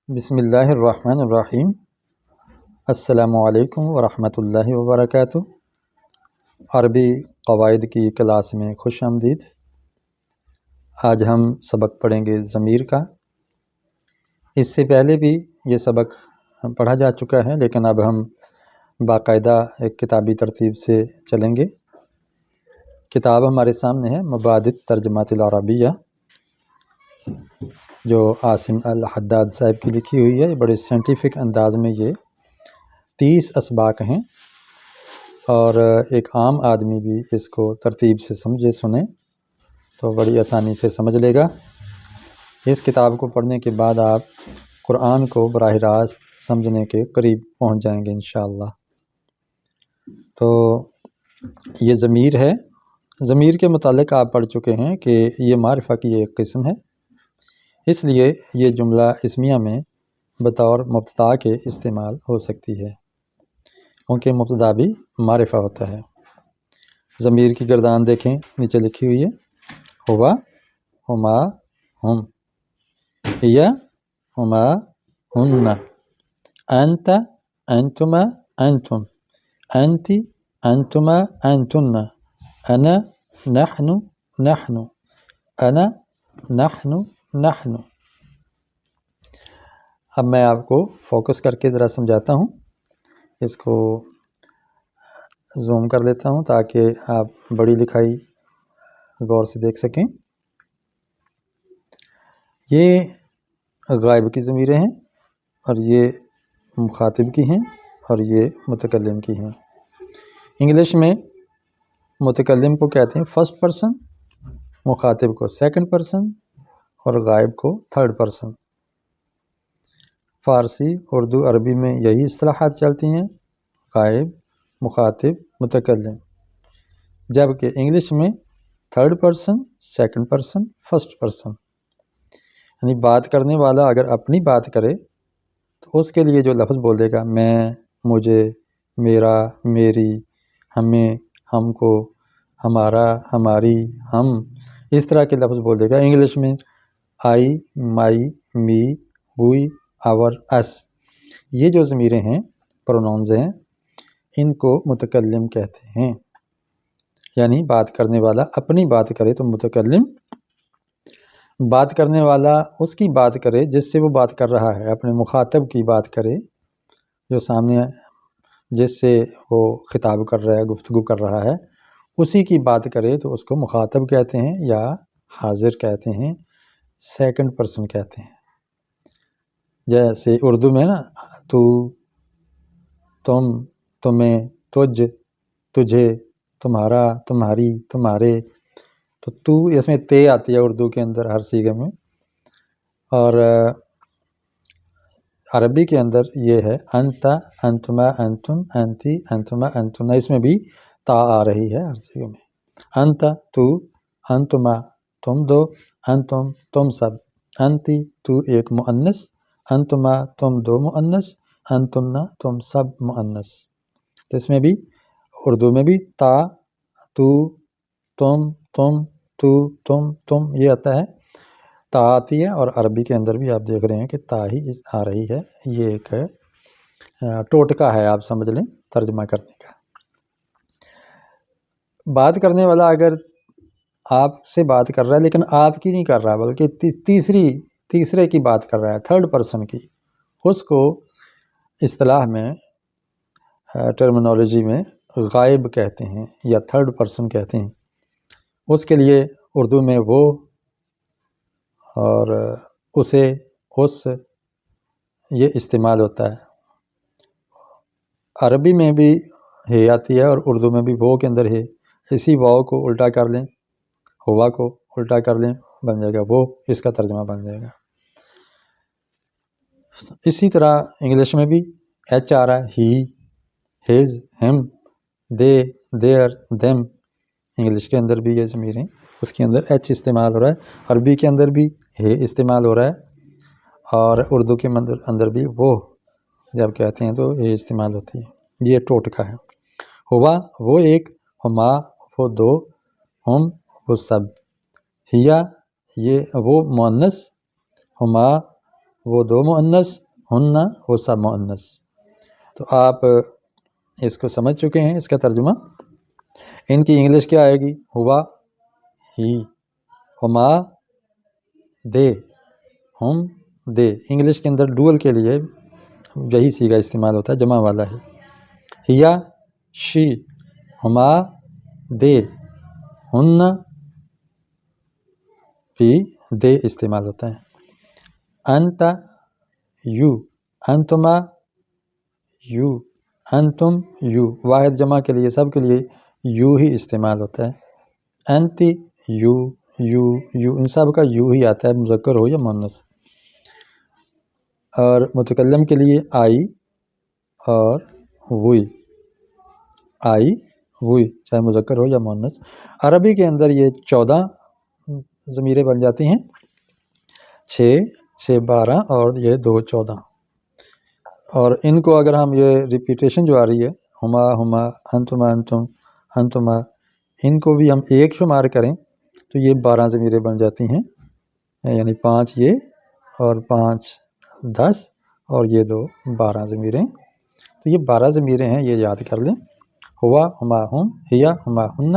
بسم اللہ الرحمن الرحیم۔ السلام علیکم ورحمۃ اللہ وبرکاتہ۔ عربی قواعد کی کلاس میں خوش آمدید۔ آج ہم سبق پڑھیں گے ضمیر کا۔ اس سے پہلے بھی یہ سبق پڑھا جا چکا ہے، لیکن اب ہم باقاعدہ ایک کتابی ترتیب سے چلیں گے۔ کتاب ہمارے سامنے ہے مبادئ ترجمات العربیہ، جو عاصم الحداد صاحب کی لکھی ہوئی ہے۔ بڑے سائنٹیفک انداز میں یہ 30 اسباق ہیں، اور ایک عام آدمی بھی اس کو ترتیب سے سمجھے سنے تو بڑی آسانی سے سمجھ لے گا۔ اس کتاب کو پڑھنے کے بعد آپ قرآن کو براہ راست سمجھنے کے قریب پہنچ جائیں گے انشاءاللہ۔ تو یہ ضمیر ہے۔ ضمیر کے متعلق آپ پڑھ چکے ہیں کہ یہ معرفہ کی ایک قسم ہے، اس لیے یہ جملہ اسمیہ میں بطور مبتدا کے استعمال ہو سکتی ہے، کیونکہ مبتدا بھی معرفہ ہوتا ہے۔ ضمیر کی گردان دیکھیں، نیچے لکھی ہوئی ہے ہوا، ہما، ہم، ہیا، ہما، ہن، انت، انتما، انتم، انتی، انتما، انتن، انا، نحن، نحن، انا، نحن، نحن۔ اب میں آپ کو فوکس کر کے ذرا سمجھاتا ہوں، اس کو زوم کر لیتا ہوں تاکہ آپ بڑی لکھائی غور سے دیکھ سکیں۔ یہ غائب کی ضمیریں ہیں، اور یہ مخاطب کی ہیں، اور یہ متکلم کی ہیں۔ انگلش میں متکلم کو کہتے ہیں فرسٹ پرسن، مخاطب کو سیکنڈ پرسن، اور غائب کو تھرڈ پرسن۔ فارسی، اردو، عربی میں یہی اصطلاحات چلتی ہیں، غائب، مخاطب، متکلم، جبکہ انگلش میں third person, second person, first person. یعنی بات کرنے والا اگر اپنی بات کرے تو اس کے لیے جو لفظ بولے گا، میں، مجھے، میرا، میری، ہمیں، ہم کو، ہمارا، ہماری، ہم، اس طرح کے لفظ بولے گا۔ انگلش میں آئی، مائی، می، وی، آور، اس، یہ جو ضمیریں ہیں، پروناؤنز ہیں، ان کو متکلم کہتے ہیں۔ یعنی بات کرنے والا اپنی بات کرے تو متکلم، بات کرنے والا اس کی بات کرے جس سے وہ بات کر رہا ہے، اپنے مخاطب کی بات کرے، جو سامنے جس سے وہ خطاب کر رہا ہے، گفتگو کر رہا ہے، اسی کی بات کرے تو اس کو مخاطب کہتے ہیں، یا حاضر کہتے ہیں، سیکنڈ پرسن کہتے ہیں۔ جیسے اردو میں نا، تو، تم، تمہیں، تجھ، تجھے، تمہارا، تمہاری، تمہارے، تو اس میں تے آتی ہے اردو کے اندر ہر صیغے میں، اور عربی کے اندر یہ ہے انت، انتما، انتم، انتی، انتما، انتن، اس میں بھی تا آ رہی ہے ہر صیغے میں۔ انت، تو، انتما، تم دو، انتم، تم سب، انتی، تو ایک مؤنث، انتما، تم دو مؤنث، انتن، تم سب مؤنث۔ اس میں بھی اردو میں بھی تا، تو، تم، تو، تم یہ آتا ہے، تا آتی ہے، اور عربی کے اندر بھی آپ دیکھ رہے ہیں کہ تا ہی آ رہی ہے۔ یہ ایک ٹوٹکا ہے، آپ سمجھ لیں، ترجمہ کرنے کا۔ بات کرنے والا اگر آپ سے بات کر رہا ہے لیکن آپ کی نہیں کر رہا، بلکہ تیسرے کی بات کر رہا ہے، تھرڈ پرسن کی، اس کو اصطلاح میں، ٹرمینالوجی میں غائب کہتے ہیں یا تھرڈ پرسن کہتے ہیں۔ اس کے لیے اردو میں وہ، اور اسے، اس، یہ استعمال ہوتا ہے۔ عربی میں بھی ہے آتی ہے، اور اردو میں بھی وہ کے اندر ہے۔ اسی واو کو الٹا کر لیں، ہوا کو الٹا کر لیں، بن جائے گا وہ، اس کا ترجمہ بن جائے گا۔ اسی طرح انگلش میں بھی ایچ آ رہا ہے، ہی، ہز، ہم، دے، دیئر، دیم۔ انگلش کے اندر بھی یہ ضمیر ہیں، اس کے اندر ایچ استعمال ہو رہا ہے۔ عربی کے اندر بھی ہے استعمال ہو رہا ہے، اور اردو کے اندر بھی وہ جب کہتے ہیں تو یہ استعمال ہوتی ہے۔ یہ ٹوٹکا ہے۔ ہوا، وہ ایک، ہما، وہ دو، ہم، وہ سب، ہیا، یہ وہ مؤنث، ہما، وہ دو مؤنث، ہن وہ سب مؤنث۔ تو آپ اس کو سمجھ چکے ہیں، اس کا ترجمہ۔ ان کی انگلش کیا آئے گی؟ ہوا، ہی، ہما، دے، ہم، دے۔ انگلش کے اندر ڈوئل کے لیے یہی صیغہ استعمال ہوتا ہے، جمع والا ہے۔ ہیا، شی، ہما، دے، ہن بھی دے استعمال ہوتا ہے۔ انت، یو، انتما، یو، انتم، یو۔ واحد جمع کے لیے، سب کے لیے یو ہی استعمال ہوتا ہے۔ انتی، یو، یو، یو، ان سب کا یو ہی آتا ہے، مذکر ہو یا مؤنث۔ اور متکلم کے لیے آئی اور وی، آئی، وی، چاہے مذکر ہو یا مؤنث۔ عربی کے اندر یہ 14 ضمیریں بن جاتی ہیں، 6، 6 12 اور یہ 2 14۔ اور ان کو اگر ہم یہ ریپیٹیشن جو آ رہی ہے، ہما، ہما، انتما، انتم، انتما، ان کو بھی ہم ایک شمار کریں تو یہ 12 ضمیریں بن جاتی ہیں، یعنی 5 یہ اور 5 10 اور یہ 2 12 ضمیریں۔ تو یہ 12 ضمیریں ہیں، یہ یاد کر لیں۔ ہوا، ہما، ہم، ہیا، ہما، ہن،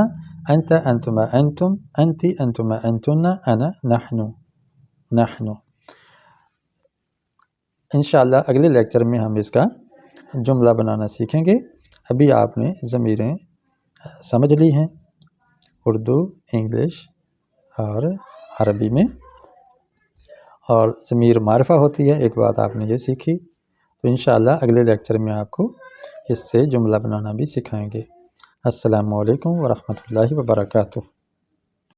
انت، انتما، انتم، انتی، انتما، انتن، انا، نحن، نحن۔ انشاءاللہ اگلے لیکچر میں ہم اس کا جملہ بنانا سیکھیں گے۔ ابھی آپ نے ضمیریں سمجھ لی ہیں اردو، انگلش اور عربی میں، اور ضمیر معرفہ ہوتی ہے، ایک بات آپ نے یہ سیکھی۔ تو انشاءاللہ اگلے لیکچر میں آپ کو اس سے جملہ بنانا بھی سکھائیں گے۔ السلام علیکم ورحمۃ اللہ وبرکاتہ۔